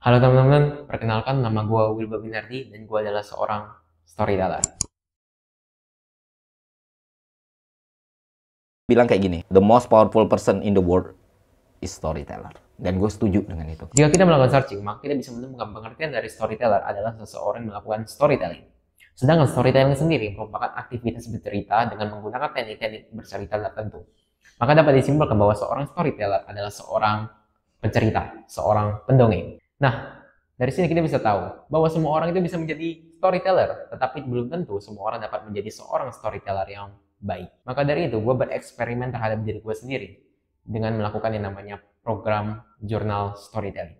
Halo teman-teman, perkenalkan nama gue Wilba Binardi dan gue adalah seorang storyteller. Bilang kayak gini, the most powerful person in the world is storyteller. Dan gue setuju dengan itu. Jika kita melakukan searching, maka kita bisa menemukan pengertian dari storyteller adalah seseorang yang melakukan storytelling. Sedangkan storytelling sendiri merupakan aktivitas bercerita dengan menggunakan teknik-teknik bercerita tertentu. Maka dapat disimpulkan bahwa seorang storyteller adalah seorang pencerita, seorang pendongeng. Nah, dari sini kita bisa tahu bahwa semua orang itu bisa menjadi storyteller, tetapi belum tentu semua orang dapat menjadi seorang storyteller yang baik. Maka dari itu, gue bereksperimen terhadap diri gue sendiri dengan melakukan yang namanya program jurnal storytelling.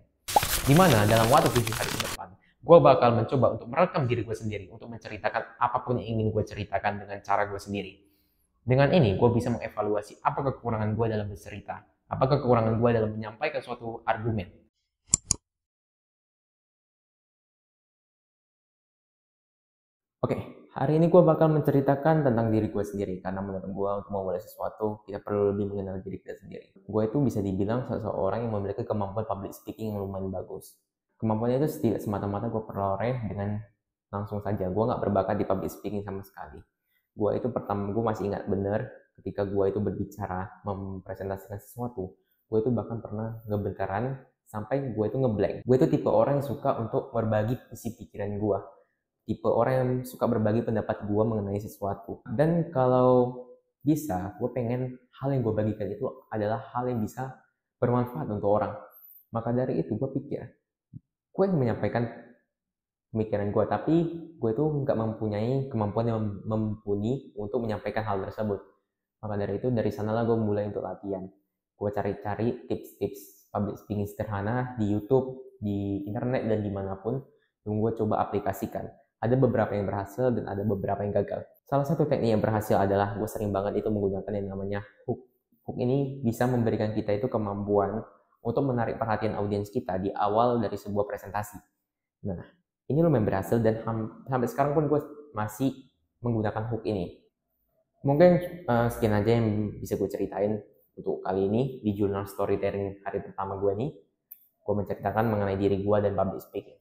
Dimana dalam waktu 7 hari ke depan, gue bakal mencoba untuk merekam diri gue sendiri, untuk menceritakan apapun yang ingin gue ceritakan dengan cara gue sendiri. Dengan ini, gue bisa mengevaluasi apa kekurangan gue dalam bercerita, apa kekurangan gue dalam menyampaikan suatu argumen. Oke, hari ini gue bakal menceritakan tentang diri gue sendiri, karena menurut gue untuk memulai sesuatu, kita perlu lebih mengenal diri kita sendiri. Gue itu bisa dibilang seseorang yang memiliki kemampuan public speaking yang lumayan bagus. Kemampuannya itu tidak semata-mata gue peroleh dengan langsung saja. Gue nggak berbakat di public speaking sama sekali. Gue itu pertama, gue masih ingat bener ketika gue itu berbicara, mempresentasikan sesuatu. Gue itu bahkan pernah ngebentaran sampai gue itu ngeblank. Gue itu tipe orang yang suka untuk berbagi isi pikiran gue, tipe orang yang suka berbagi pendapat gue mengenai sesuatu. Dan kalau bisa, gue pengen hal yang gue bagikan itu adalah hal yang bisa bermanfaat untuk orang. Maka dari itu gue pikir, gue yang menyampaikan pemikiran gue, tapi gue itu nggak mempunyai kemampuan yang mumpuni untuk menyampaikan hal tersebut. Maka dari itu, dari sanalah gue mulai untuk latihan. Gue cari-cari tips-tips public speaking sederhana di YouTube, di internet, dan dimanapun, yang gue coba aplikasikan. Ada beberapa yang berhasil dan ada beberapa yang gagal. Salah satu teknik yang berhasil adalah gue sering banget itu menggunakan yang namanya hook. Hook ini bisa memberikan kita itu kemampuan untuk menarik perhatian audiens kita di awal dari sebuah presentasi. Nah, ini lumayan berhasil dan sampai sekarang pun gue masih menggunakan hook ini. Mungkin sekian aja yang bisa gue ceritain untuk kali ini di jurnal storytelling hari pertama gue nih. Gue menceritakan mengenai diri gue dan public speaking.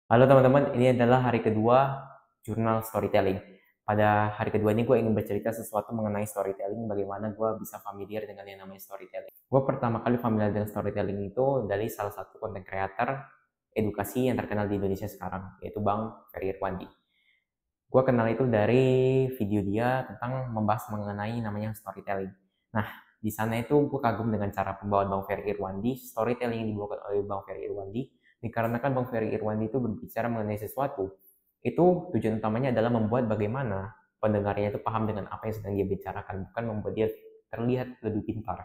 Halo teman-teman, ini adalah hari kedua jurnal storytelling. Pada hari kedua ini gue ingin bercerita sesuatu mengenai storytelling, bagaimana gue bisa familiar dengan yang namanya storytelling. Gue pertama kali familiar dengan storytelling itu dari salah satu content creator edukasi yang terkenal di Indonesia sekarang, yaitu Bang Ferry Irwandi. Gue kenal itu dari video dia tentang membahas mengenai namanya storytelling. Nah, di sana itu gue kagum dengan cara pembawaan Bang Ferry Irwandi, storytelling yang dibawakan oleh Bang Ferry Irwandi, dikarenakan Bang Ferry Irwandi itu berbicara mengenai sesuatu, itu tujuan utamanya adalah membuat bagaimana pendengarnya itu paham dengan apa yang sedang dia bicarakan, bukan membuat dia terlihat lebih pintar.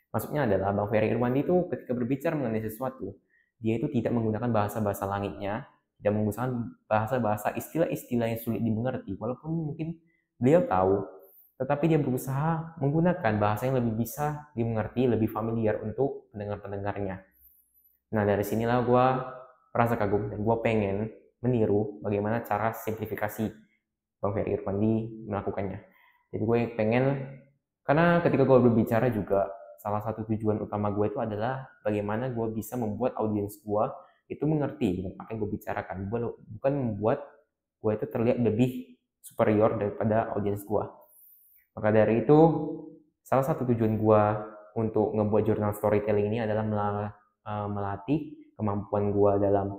Maksudnya adalah Bang Ferry Irwandi itu ketika berbicara mengenai sesuatu, dia itu tidak menggunakan bahasa-bahasa langitnya, tidak menggunakan bahasa-bahasa istilah-istilah yang sulit dimengerti, walaupun mungkin beliau tahu, tetapi dia berusaha menggunakan bahasa yang lebih bisa dimengerti, lebih familiar untuk pendengar-pendengarnya. Nah, dari sinilah gue merasa kagum dan gue pengen meniru bagaimana cara simplifikasi Bang Ferry Irwandi melakukannya. Jadi gue pengen, karena ketika gue berbicara juga, salah satu tujuan utama gue itu adalah bagaimana gue bisa membuat audiens gue itu mengerti dengan apa yang gue bicarakan, bukan membuat gue itu terlihat lebih superior daripada audiens gue. Maka dari itu, salah satu tujuan gue untuk ngebuat jurnal storytelling ini adalah melatih kemampuan gue dalam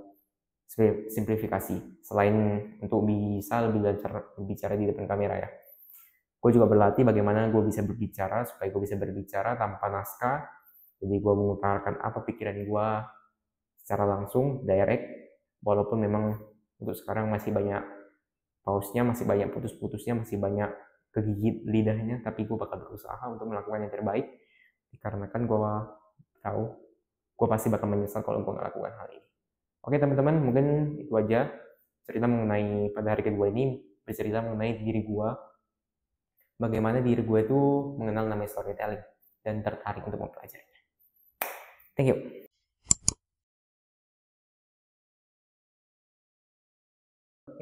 simplifikasi, selain untuk bisa lebih lancar berbicara di depan kamera ya. Gue juga berlatih bagaimana gue bisa berbicara supaya gue bisa berbicara tanpa naskah. Jadi gue mengutarakan apa pikiran gue secara langsung, direct, walaupun memang untuk sekarang masih banyak pausnya, masih banyak putus-putusnya, masih banyak kegigit lidahnya, tapi gue bakal berusaha untuk melakukan yang terbaik, dikarenakan gue tahu gue pasti bakal menyesal kalau gue nggak lakukan hal ini. Oke teman-teman, mungkin itu aja cerita mengenai pada hari kedua ini, bercerita mengenai diri gue, bagaimana diri gue itu mengenal namanya storytelling dan tertarik untuk mempelajarinya. Thank you.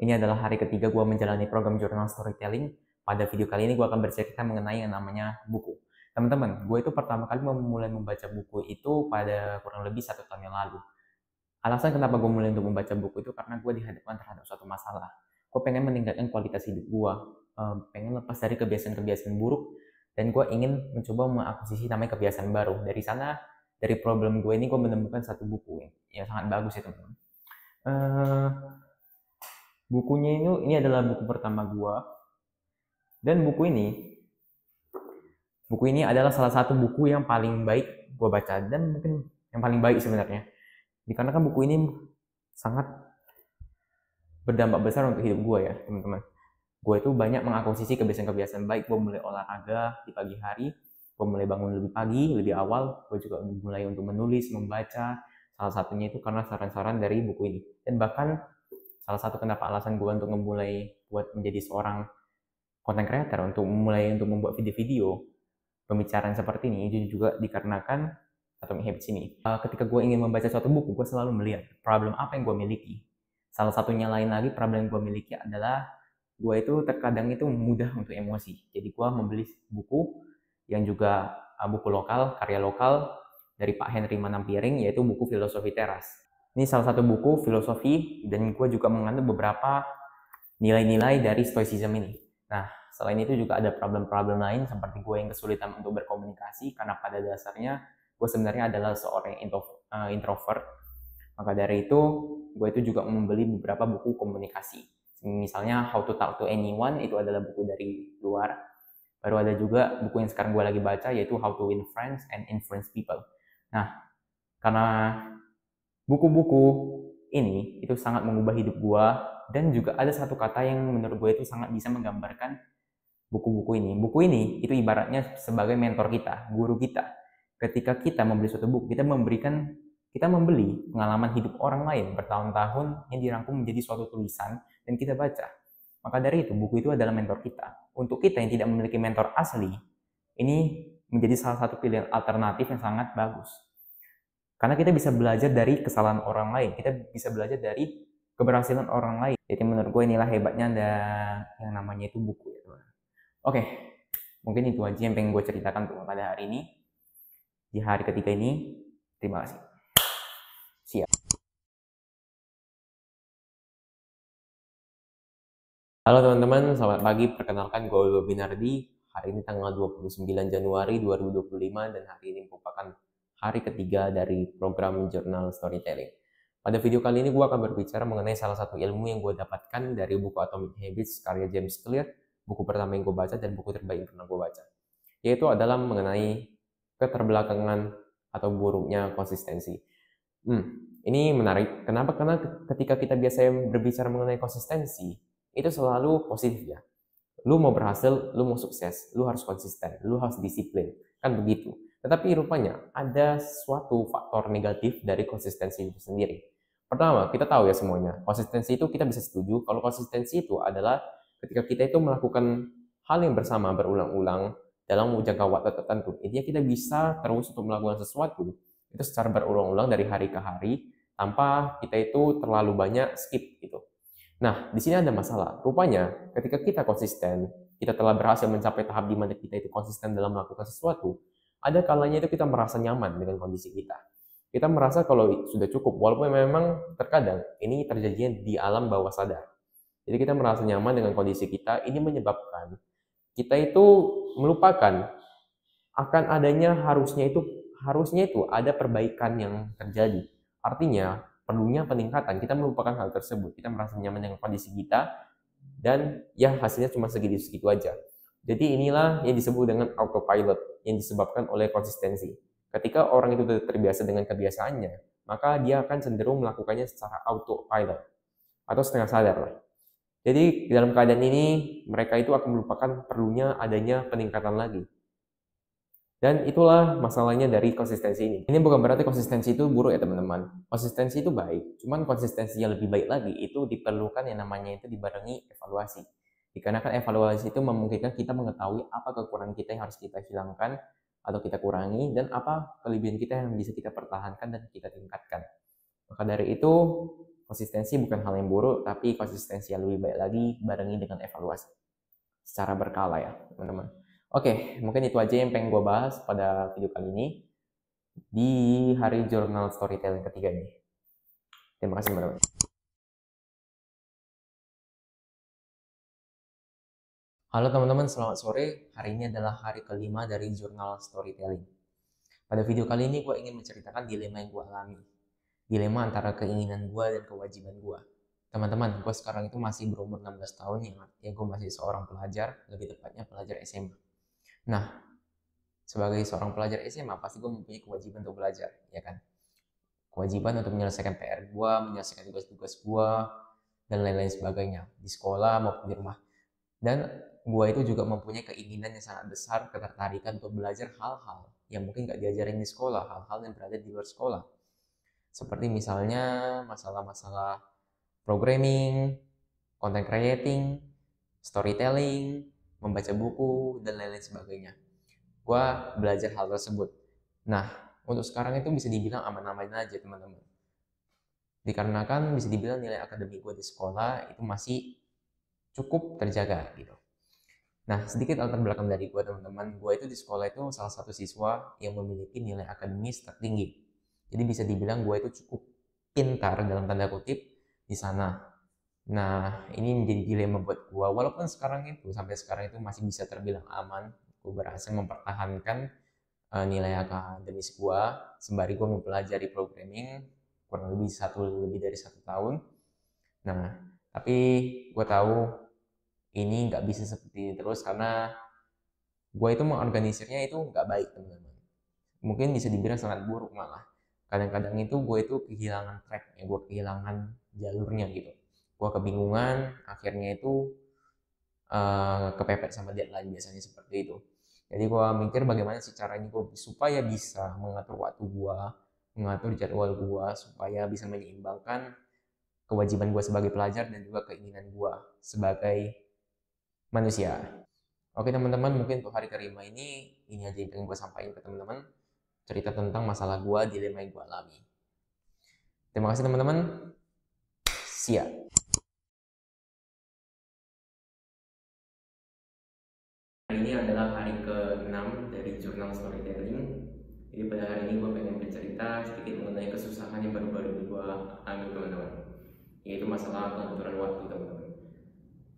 Ini adalah hari ketiga gue menjalani program jurnal storytelling. Pada video kali ini gue akan bercerita mengenai yang namanya buku. Teman-teman, gue itu pertama kali memulai membaca buku itu pada kurang lebih 1 tahun yang lalu. Alasan kenapa gue mulai untuk membaca buku itu karena gue dihadapkan terhadap suatu masalah. Gue pengen meningkatkan kualitas hidup gue, pengen lepas dari kebiasaan-kebiasaan buruk, dan gue ingin mencoba mengakuisisi namanya kebiasaan baru. Dari sana, dari problem gue ini gue menemukan satu buku yang sangat bagus ya teman-teman. Bukunya ini adalah buku pertama gue, dan buku ini adalah salah satu buku yang paling baik gue baca, dan mungkin yang paling baik sebenarnya. Dikarenakan buku ini sangat berdampak besar untuk hidup gue ya teman-teman. Gue itu banyak mengakuisisi kebiasaan-kebiasaan baik. Gue mulai olahraga di pagi hari, gue mulai bangun lebih pagi, lebih awal. Gue juga mulai untuk menulis, membaca. Salah satunya itu karena saran-saran dari buku ini. Dan bahkan salah satu kenapa alasan gue untuk memulai buat menjadi seorang content creator, untuk memulai untuk membuat video-video pembicaraan seperti ini, itu juga dikarenakan Atomic Habits ini. Ketika gue ingin membaca suatu buku, gue selalu melihat problem apa yang gue miliki. Salah satunya lain lagi, problem yang gue miliki adalah gue itu terkadang itu mudah untuk emosi. Jadi gue membeli buku yang juga buku lokal, karya lokal dari Pak Henry Manampiring, yaitu buku Filosofi Teras. Ini salah satu buku filosofi, dan gue juga mengandung beberapa nilai-nilai dari Stoicism ini. Nah, selain itu juga ada problem-problem lain seperti gue yang kesulitan untuk berkomunikasi, karena pada dasarnya gue sebenarnya adalah seorang introvert. Maka dari itu, gue itu juga membeli beberapa buku komunikasi. Misalnya How to Talk to Anyone, itu adalah buku dari luar. Baru ada juga buku yang sekarang gue lagi baca, yaitu How to Win Friends and Influence People. Nah, karena buku-buku ini itu sangat mengubah hidup gue, dan juga ada satu kata yang menurut gue itu sangat bisa menggambarkan buku-buku ini. Buku ini itu ibaratnya sebagai mentor kita, guru kita. Ketika kita membeli suatu buku, kita membeli pengalaman hidup orang lain bertahun-tahun yang dirangkum menjadi suatu tulisan dan kita baca. Maka dari itu, buku itu adalah mentor kita. Untuk kita yang tidak memiliki mentor asli, ini menjadi salah satu pilihan alternatif yang sangat bagus. Karena kita bisa belajar dari kesalahan orang lain, kita bisa belajar dari keberhasilan orang lain. Jadi menurut gue inilah hebatnya ada yang namanya itu buku ya teman. Oke, mungkin itu aja yang pengen gue ceritakan untuk pada hari ini. Di hari ketiga ini, terima kasih. Siap. Halo teman-teman, selamat pagi. Perkenalkan gue Webinardi. Hari ini tanggal 29 Januari 2025 dan hari ini merupakan hari ketiga dari program Jurnal Storytelling. Pada video kali ini gue akan berbicara mengenai salah satu ilmu yang gue dapatkan dari buku Atomic Habits karya James Clear, buku pertama yang gue baca dan buku terbaik yang pernah gue baca. Yaitu adalah mengenai keterbelakangan atau buruknya konsistensi. Ini menarik. Kenapa? Karena ketika kita biasanya berbicara mengenai konsistensi, itu selalu positif ya. Lu mau berhasil, lu mau sukses, lu harus konsisten, lu harus disiplin. Kan begitu. Tetapi rupanya ada suatu faktor negatif dari konsistensi itu sendiri. Pertama, kita tahu ya semuanya, konsistensi itu kita bisa setuju kalau konsistensi itu adalah ketika kita itu melakukan hal yang bersama berulang-ulang dalam jangka waktu tertentu. Intinya kita bisa terus untuk melakukan sesuatu itu secara berulang-ulang dari hari ke hari tanpa kita itu terlalu banyak skip gitu. Nah, di sini ada masalah. Rupanya, ketika kita konsisten, kita telah berhasil mencapai tahap di mana kita itu konsisten dalam melakukan sesuatu, ada kalanya itu kita merasa nyaman dengan kondisi kita. Kita merasa kalau sudah cukup, walaupun memang terkadang ini terjadinya di alam bawah sadar. Jadi kita merasa nyaman dengan kondisi kita, ini menyebabkan kita itu melupakan akan adanya harusnya itu ada perbaikan yang terjadi. Artinya, perlunya peningkatan. Kita melupakan hal tersebut. Kita merasa nyaman dengan kondisi kita, dan ya hasilnya cuma segitu-segitu aja. Jadi inilah yang disebut dengan autopilot, yang disebabkan oleh konsistensi. Ketika orang itu terbiasa dengan kebiasaannya, maka dia akan cenderung melakukannya secara autopilot, atau setengah sadar lah. Jadi dalam keadaan ini, mereka itu akan melupakan perlunya adanya peningkatan lagi. Dan itulah masalahnya dari konsistensi ini. Ini bukan berarti konsistensi itu buruk ya teman-teman. Konsistensi itu baik, cuman konsistensi yang lebih baik lagi itu diperlukan yang namanya itu dibarengi evaluasi. Dikarenakan evaluasi itu memungkinkan kita mengetahui apa kekurangan kita yang harus kita hilangkan atau kita kurangi, dan apa kelebihan kita yang bisa kita pertahankan dan kita tingkatkan. Maka dari itu, konsistensi bukan hal yang buruk, tapi konsistensi yang lebih baik lagi barengi dengan evaluasi. Secara berkala ya teman-teman. Oke, mungkin itu aja yang pengen gue bahas pada video kali ini di hari jurnal storytelling ketiga ini. Terima kasih teman-teman. Halo teman-teman, selamat sore. Hari ini adalah hari kelima dari jurnal storytelling. Pada video kali ini gue ingin menceritakan dilema yang gue alami. Dilema antara keinginan gue dan kewajiban gue. Teman-teman, gue sekarang itu masih berumur 16 tahun, yang artinya gue masih seorang pelajar, lebih tepatnya pelajar SMA. Nah, sebagai seorang pelajar SMA, pasti gue mempunyai kewajiban untuk belajar, ya kan? Kewajiban untuk menyelesaikan PR gue, menyelesaikan tugas-tugas gue, dan lain-lain sebagainya, di sekolah maupun di rumah. Dan gue itu juga mempunyai keinginan yang sangat besar, ketertarikan untuk belajar hal-hal yang mungkin gak diajarin di sekolah, hal-hal yang berada di luar sekolah. Seperti misalnya masalah-masalah programming, content creating, storytelling, membaca buku, dan lain-lain sebagainya. Gue belajar hal tersebut. Nah, untuk sekarang itu bisa dibilang aman-aman aja teman-teman. Dikarenakan bisa dibilang nilai akademik gue di sekolah itu masih cukup terjaga gitu. Nah, sedikit latar belakang dari gue teman-teman. Gue itu di sekolah itu salah satu siswa yang memiliki nilai akademis tertinggi. Jadi bisa dibilang gue itu cukup pintar dalam tanda kutip di sana. Nah, ini menjadi dilema buat gue. Walaupun sampai sekarang itu masih bisa terbilang aman. Gue berhasil mempertahankan nilai akademis gue sembari gue mempelajari programming kurang lebih dari 1 tahun. Nah, tapi gue tahu ini nggak bisa seperti ini terus karena gue itu mengorganisirnya itu nggak baik teman-teman. Mungkin bisa dibilang sangat buruk malah. Kadang-kadang itu gue itu kehilangan tracknya, gue kehilangan jalurnya gitu. Gue kebingungan, akhirnya itu kepepet sama deadline biasanya seperti itu. Jadi gue mikir bagaimana sih caranya gue supaya bisa mengatur waktu gue, mengatur jadwal gue, supaya bisa menyeimbangkan kewajiban gue sebagai pelajar dan juga keinginan gue sebagai manusia. Oke teman-teman, mungkin untuk hari kelima ini aja yang pengen gue sampaikan ke teman-teman. Cerita tentang masalah gue, dilema yang gue alami. Terima kasih teman-teman. Siap. Hari ini adalah hari ke-6 dari jurnal storytelling. Jadi pada hari ini gue pengen bercerita sedikit mengenai kesusahan yang baru-baru gue alami teman-teman. Yaitu masalah pengaturan waktu teman-teman.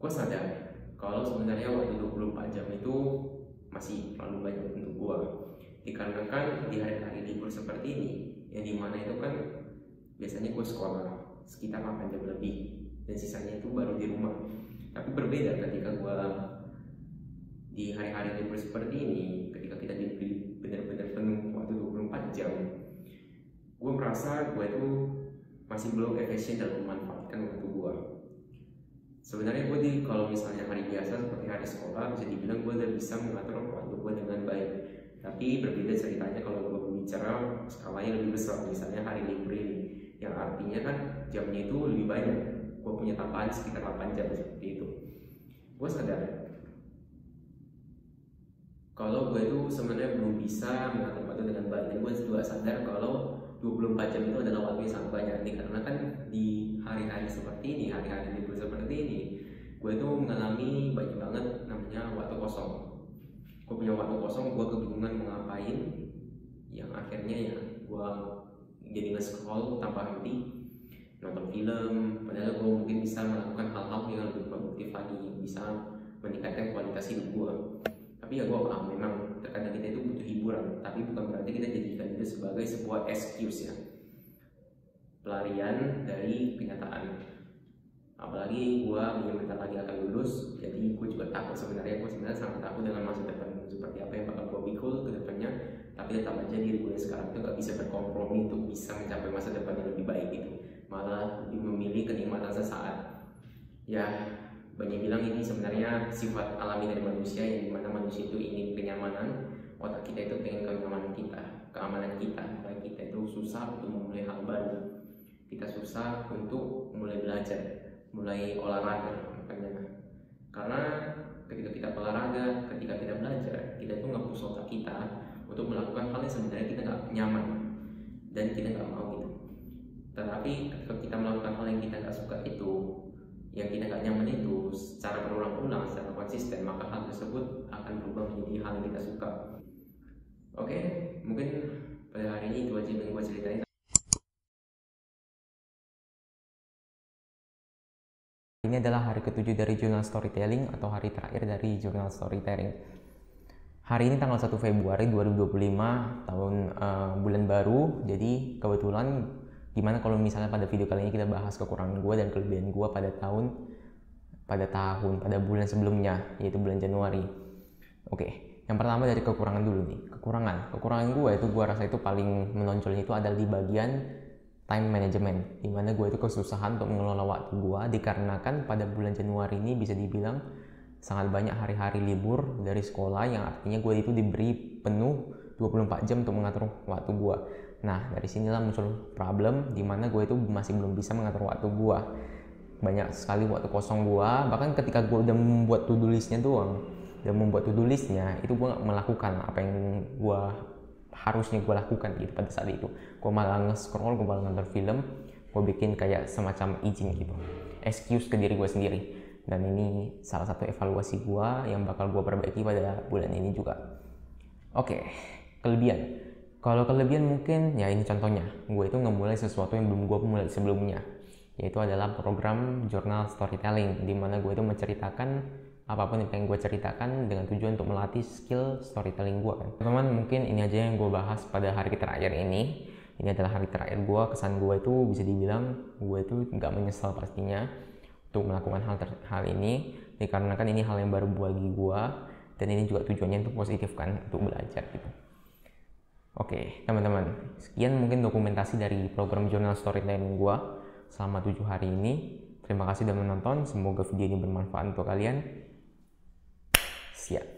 Gue sadar kalau sebenarnya waktu 24 jam itu masih terlalu banyak untuk gue. Dikarenakan di hari-hari libur seperti ini, yang dimana itu kan biasanya gue sekolah sekitar 8 jam lebih dan sisanya itu baru di rumah. Tapi berbeda ketika gue di hari-hari libur seperti ini, ketika kita diberi benar-benar penuh waktu 24 jam, gue merasa gue itu masih belum efisien dalam memanfaatkan waktu gue. Sebenarnya gue kalau misalnya hari biasa seperti hari sekolah bisa dibilang gue udah bisa mengatur waktu gue dengan baik. Tapi berbeda ceritanya kalau gue berbicara skalanya lebih besar, misalnya hari libur ini, yang artinya kan jamnya itu lebih banyak. Gue punya tambahan sekitar 8 jam seperti itu. Gue sadar kalau gue itu sebenarnya belum bisa mengatur waktu dengan baik, dan gue juga sadar kalau 24 jam itu adalah waktu yang sangat banyak nih, karena kan di hari-hari seperti ini, hari-hari libur seperti ini, gue itu mengalami banyak banget namanya waktu kosong. Gue punya waktu kosong, gue kebingungan mau ngapain, yang akhirnya ya gue jadi nge-scroll tanpa henti, nonton film, padahal gue mungkin bisa melakukan hal-hal yang lebih produktif lagi, bisa meningkatkan kualitas hidup gue. Tapi ya gue paham, memang terkadang kita itu butuh hiburan, tapi bukan berarti kita jadikan itu sebagai sebuah excuse ya, pelarian dari kenyataan. Apalagi gue bentar lagi akan lulus, jadi gue juga takut sebenarnya sangat takut dengan masa depan seperti apa yang bakal gue pikul ke depannya. Tapi tetap aja diri gue sekarang itu gak bisa berkompromi untuk bisa mencapai masa depan yang lebih baik gitu, malah lebih memilih kenikmatan sesaat. Ya, banyak bilang ini sebenarnya sifat alami dari manusia, yang dimana manusia itu ingin kenyamanan. Otak kita itu pengen kenyamanan kita, keamanan kita, supaya kita itu susah untuk memulai hal baru, kita susah untuk mulai belajar, mulai olahraga. Makanya karena ketika kita olahraga, ketika kita belajar, kita itu nge-push otak kita untuk melakukan hal yang sebenarnya kita nggak nyaman dan kita nggak mau gitu. Tetapi ketika kita melakukan hal yang kita nggak suka itu, yang kita nggak nyaman itu, secara berulang-ulang, secara konsisten, maka hal tersebut tersebut akan berubah menjadi hal yang kita suka. Oke, mungkin pada hari ini itu aja yang gue ceritain. Ini adalah hari ke-7 dari jurnal storytelling atau hari terakhir dari jurnal storytelling. Hari ini tanggal 1 Februari 2025, bulan baru. Jadi kebetulan gimana kalau misalnya pada video kali ini kita bahas kekurangan gue dan kelebihan gue pada bulan sebelumnya, yaitu bulan Januari. Oke, yang pertama dari kekurangan dulu nih. Kekurangan gue itu gue rasa itu paling menonjol itu adalah di bagian time management, dimana gue itu kesusahan untuk mengelola waktu gue dikarenakan pada bulan Januari ini bisa dibilang sangat banyak hari-hari libur dari sekolah, yang artinya gue itu diberi penuh 24 jam untuk mengatur waktu gue. Nah, dari sinilah muncul problem dimana gue itu masih belum bisa mengatur waktu gue. Banyak sekali waktu kosong gue, bahkan ketika gue udah membuat to-do listnya itu gue gak melakukan apa yang gue harusnya gue lakukan gitu pada saat itu. Gue malah nge-scroll, gue malah nonton film, gue bikin kayak semacam izin gitu, excuse ke diri gue sendiri. Dan ini salah satu evaluasi gue yang bakal gue perbaiki pada bulan ini juga. Oke, kelebihan. Kalau kelebihan mungkin ya ini contohnya, gue itu ngemulai sesuatu yang belum gue mulai sebelumnya, yaitu adalah program jurnal storytelling, di mana gue itu menceritakan apapun yang pengen gue ceritakan dengan tujuan untuk melatih skill storytelling gue kan. Teman-teman, mungkin ini aja yang gue bahas pada hari terakhir ini. Ini adalah hari terakhir gue. Kesan gue itu bisa dibilang gue itu nggak menyesal pastinya untuk melakukan hal ini, dikarenakan ini hal yang baru bagi gue, dan ini juga tujuannya untuk positif kan, untuk belajar gitu. Oke teman-teman, sekian mungkin dokumentasi dari program jurnal storytelling gue selama 7 hari ini. Terima kasih sudah menonton, semoga video ini bermanfaat untuk kalian. Siap.